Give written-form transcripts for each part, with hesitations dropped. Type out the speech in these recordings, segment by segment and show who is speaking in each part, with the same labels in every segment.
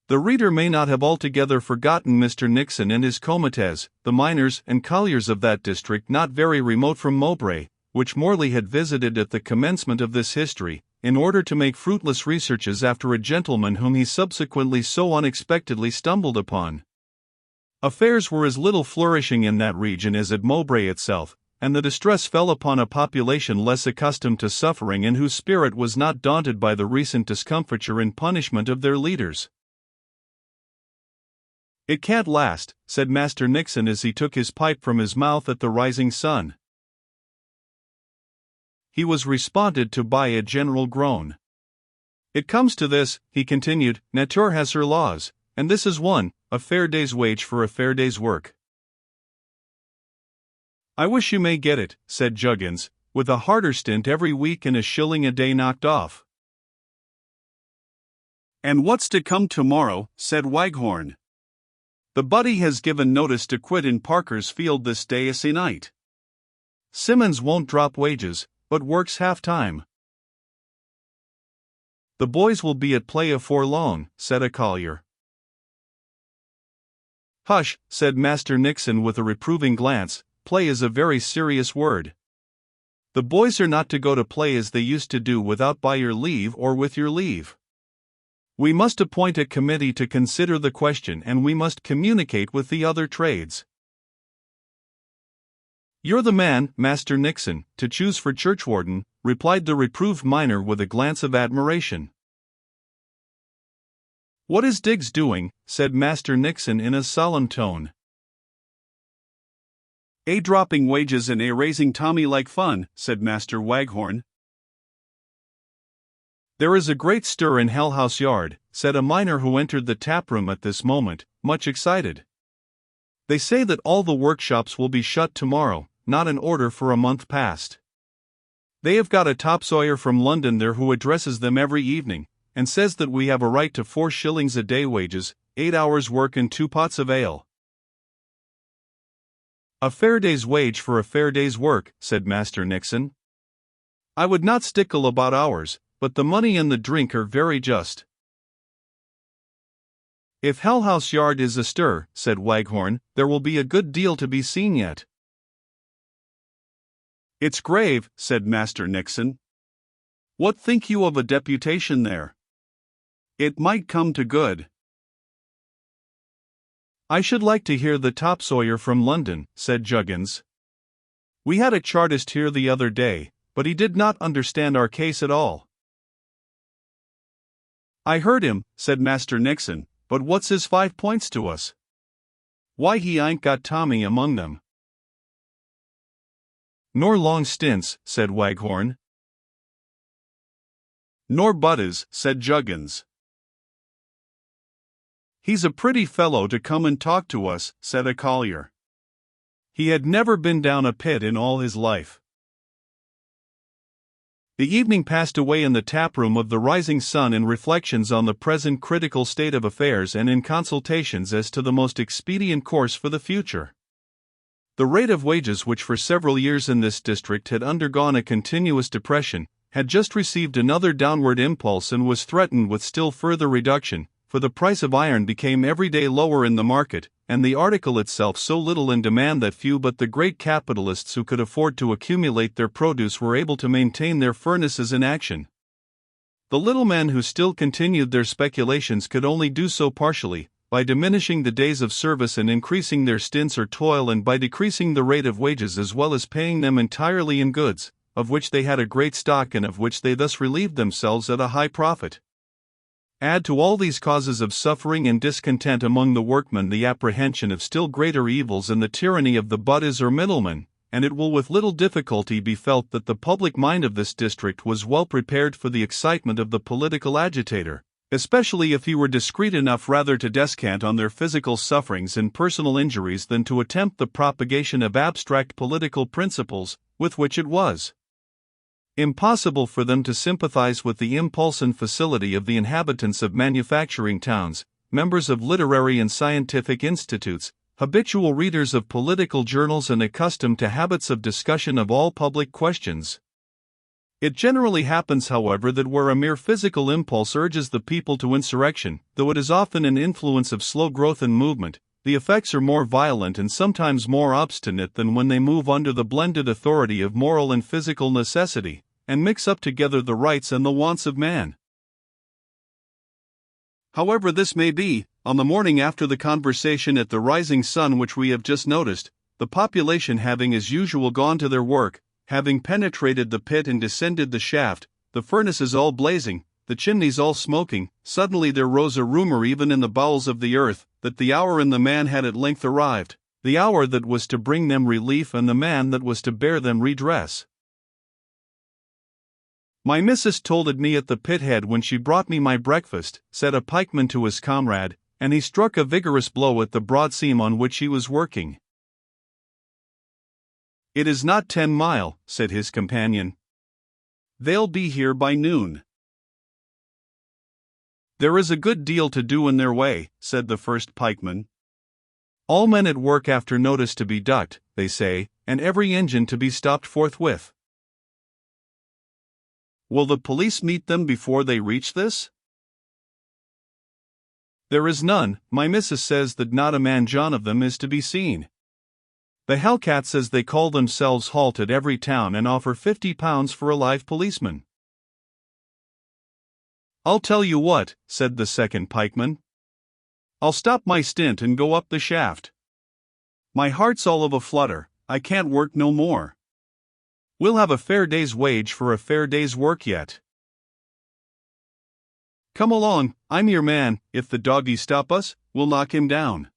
Speaker 1: The reader may not have altogether forgotten Mr. Nixon and his comites, the miners and colliers of that district not very remote from Mowbray, which Morley had visited at the commencement of this history, in order to make fruitless researches after a gentleman whom he subsequently so unexpectedly stumbled upon. Affairs were as little flourishing in that region as at Mowbray itself, and the distress fell upon a population less accustomed to suffering and whose spirit was not daunted by the recent discomfiture and punishment of their leaders. "It can't last," said Master Nixon as he took his pipe from his mouth at the Rising Sun. He was responded to by a general groan. "It comes to this," he continued, "Nature has her laws, and this is one, a fair day's wage for a fair day's work." "I wish you may get it," said Juggins, "with a harder stint every week and a shilling a day knocked off." "And what's to come tomorrow?" said Waghorn. "The Buddy has given notice to quit in Parker's Field this day se'night. Simmons won't drop wages, but works half-time." "The boys will be at play afore long," said a collier. "Hush," said Master Nixon with a reproving glance, "play is a very serious word. The boys are not to go to play as they used to do without by your leave or with your leave. We must appoint a committee to consider the question and we must communicate with the other trades." "You're the man, Master Nixon, to choose for churchwarden," replied the reproved miner with a glance of admiration. "What is Diggs doing?" said Master Nixon in a solemn tone. "A dropping wages and a raising Tommy like fun," said Master Waghorn. "There is a great stir in Hell House Yard," said a miner who entered the taproom at this moment, much excited. "They say that all the workshops will be shut tomorrow, not in order for a month past. They have got a topsawyer from London there who addresses them every evening, and says that we have a right to 4 shillings a day wages, 8 hours' work and 2 pots of ale." "A fair day's wage for a fair day's work," said Master Nixon. "I would not stickle about hours, but the money and the drink are very just." "If Hell House Yard is astir," said Waghorn, "there will be a good deal to be seen yet." "It's grave," said Master Nixon. "What think you of a deputation there? It might come to good." "I should like to hear the topsawyer from London," said Juggins. "We had a chartist here the other day, but he did not understand our case at all." "I heard him," said Master Nixon, "but what's his 5 points to us? Why, he ain't got Tommy among them." "Nor long stints," said Waghorn. "Nor butters," said Juggins. "He's a pretty fellow to come and talk to us," said a collier. He had never been down a pit in all his life. The evening passed away in the taproom of the Rising Sun in reflections on the present critical state of affairs and in consultations as to the most expedient course for the future. The rate of wages, which for several years in this district had undergone a continuous depression, had just received another downward impulse and was threatened with still further reduction, for the price of iron became every day lower in the market, and the article itself so little in demand that few but the great capitalists who could afford to accumulate their produce were able to maintain their furnaces in action. The little men who still continued their speculations could only do so partially, by diminishing the days of service and increasing their stints or toil, and by decreasing the rate of wages as well as paying them entirely in goods, of which they had a great stock and of which they thus relieved themselves at a high profit. Add to all these causes of suffering and discontent among the workmen the apprehension of still greater evils and the tyranny of the buddies or middlemen, and it will with little difficulty be felt that the public mind of this district was well prepared for the excitement of the political agitator, especially if he were discreet enough rather to descant on their physical sufferings and personal injuries than to attempt the propagation of abstract political principles, with which it was impossible for them to sympathize with the impulse and facility of the inhabitants of manufacturing towns, members of literary and scientific institutes, habitual readers of political journals and accustomed to habits of discussion of all public questions. It generally happens, however, that where a mere physical impulse urges the people to insurrection, though it is often an influence of slow growth and movement, the effects are more violent and sometimes more obstinate than when they move under the blended authority of moral and physical necessity, and mix up together the rights and the wants of man. However this may be, on the morning after the conversation at the Rising Sun which we have just noticed, the population having as usual gone to their work, having penetrated the pit and descended the shaft, the furnaces all blazing, the chimneys all smoking, suddenly there rose a rumor even in the bowels of the earth, that the hour and the man had at length arrived, the hour that was to bring them relief and the man that was to bear them redress. "My missus told it me at the pit head when she brought me my breakfast," said a pikeman to his comrade, and he struck a vigorous blow at the broad seam on which he was working. "It is not 10 mile," said his companion. "They'll be here by noon." "There is a good deal to do in their way," said the first pikeman. "All men at work after notice to be ducked, they say, and every engine to be stopped forthwith." "Will the police meet them before they reach this?" "There is none. My missus says that not a man John of them is to be seen. The Hellcats, as they call themselves, halt at every town and offer £50 for a live policeman." "I'll tell you what," said the second pikeman. "I'll stop my stint and go up the shaft. My heart's all of a flutter, I can't work no more. We'll have a fair day's wage for a fair day's work yet. Come along, I'm your man. If the doggies stop us, we'll knock him down.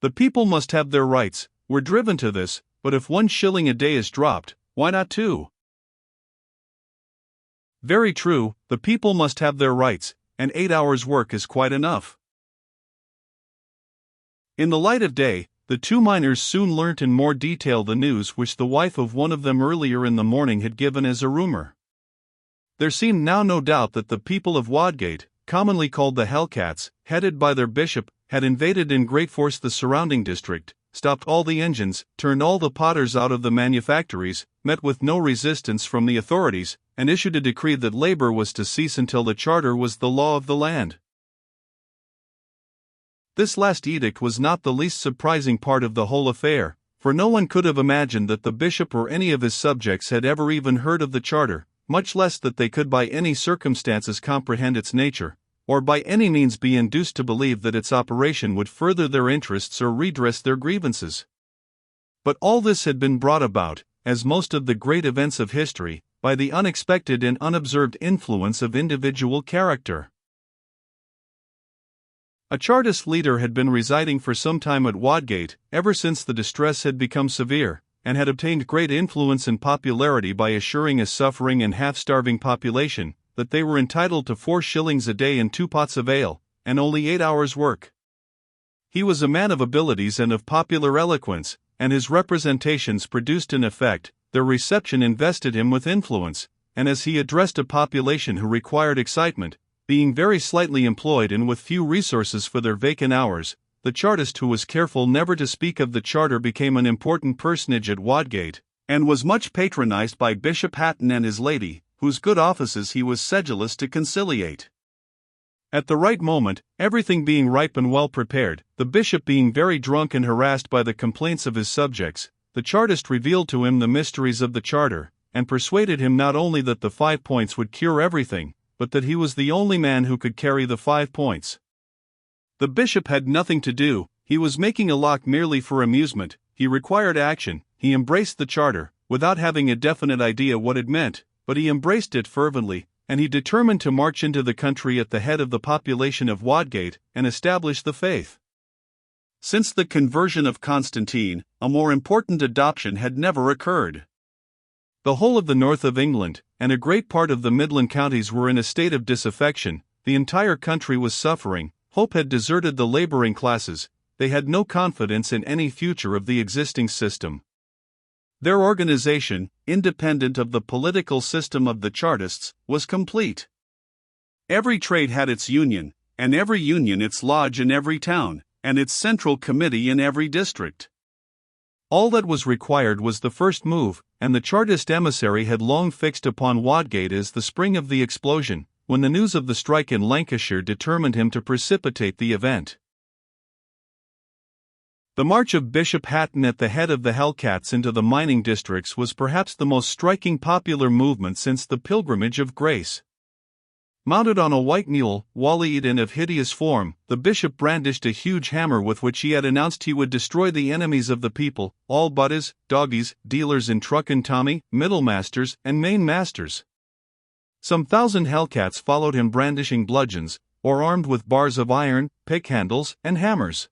Speaker 1: The people must have their rights. We're driven to this, but if 1 shilling a day is dropped, why not 2? "Very true, the people must have their rights, and 8 hours' work is quite enough." In the light of day, the 2 miners soon learnt in more detail the news which the wife of one of them earlier in the morning had given as a rumour. There seemed now no doubt that the people of Wadgate, commonly called the Hellcats, headed by their bishop, had invaded in great force the surrounding district, stopped all the engines, turned all the potters out of the manufactories, met with no resistance from the authorities, and issued a decree that labor was to cease until the charter was the law of the land. This last edict was not the least surprising part of the whole affair, for no one could have imagined that the bishop or any of his subjects had ever even heard of the charter, much less that they could by any circumstances comprehend its nature, or by any means be induced to believe that its operation would further their interests or redress their grievances. But all this had been brought about, as most of the great events of history, by the unexpected and unobserved influence of individual character. A Chartist leader had been residing for some time at Wadgate, ever since the distress had become severe, and had obtained great influence and popularity by assuring a suffering and half-starving population that they were entitled to 4 shillings a day and 2 pots of ale, and only 8 hours' work. He was a man of abilities and of popular eloquence, and his representations produced an effect. Their reception invested him with influence, and as he addressed a population who required excitement, being very slightly employed and with few resources for their vacant hours, the Chartist, who was careful never to speak of the charter, became an important personage at Wadgate, and was much patronized by Bishop Hatton and his lady, whose good offices he was sedulous to conciliate. At the right moment, everything being ripe and well prepared, the bishop being very drunk and harassed by the complaints of his subjects, the Chartist revealed to him the mysteries of the charter, and persuaded him not only that the 5 points would cure everything, but that he was the only man who could carry the 5 points. The bishop had nothing to do, he was making a lock merely for amusement, he required action, he embraced the charter, without having a definite idea what it meant, but he embraced it fervently, and he determined to march into the country at the head of the population of Wadgate, and establish the faith. Since the conversion of Constantine, a more important adoption had never occurred. The whole of the north of England, and a great part of the Midland counties were in a state of disaffection, the entire country was suffering, hope had deserted the laboring classes, they had no confidence in any future of the existing system. Their organization, independent of the political system of the Chartists, was complete. Every trade had its union, and every union its lodge in every town, and its central committee in every district. All that was required was the first move, and the Chartist emissary had long fixed upon Wadgate as the spring of the explosion, when the news of the strike in Lancashire determined him to precipitate the event. The march of Bishop Hatton at the head of the Hellcats into the mining districts was perhaps the most striking popular movement since the Pilgrimage of Grace. Mounted on a white mule, wall-eyed and of hideous form, the bishop brandished a huge hammer with which he had announced he would destroy the enemies of the people, all buttas, doggies, dealers in truck and tommy, middlemasters, and mainmasters. Some 1,000 Hellcats followed him brandishing bludgeons, or armed with bars of iron, pick handles, and hammers.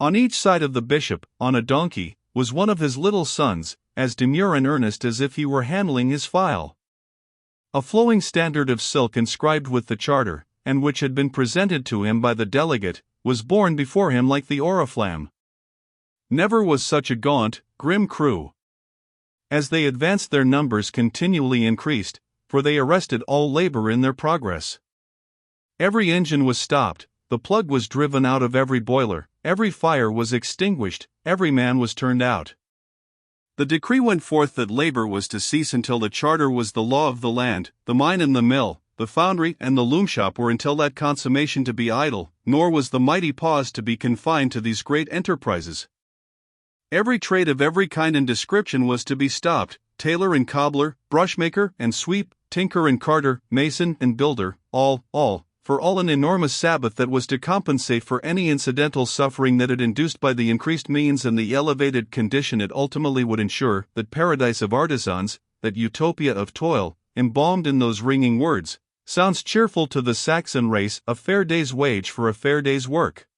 Speaker 1: On each side of the bishop, on a donkey, was one of his little sons, as demure and earnest as if he were handling his file. A flowing standard of silk inscribed with the charter, and which had been presented to him by the delegate, was borne before him like the oriflamme. Never was such a gaunt, grim crew. As they advanced, their numbers continually increased, for they arrested all labor in their progress. Every engine was stopped, the plug was driven out of every boiler, every fire was extinguished, every man was turned out. The decree went forth that labor was to cease until the charter was the law of the land, the mine and the mill, the foundry and the loom shop were until that consummation to be idle, nor was the mighty pause to be confined to these great enterprises. Every trade of every kind and description was to be stopped, tailor and cobbler, brushmaker and sweep, tinker and carter, mason and builder, all, for all an enormous Sabbath that was to compensate for any incidental suffering that it induced by the increased means and the elevated condition it ultimately would ensure, that paradise of artisans, that utopia of toil, embalmed in those ringing words, sounds cheerful to the Saxon race, a fair day's wage for a fair day's work.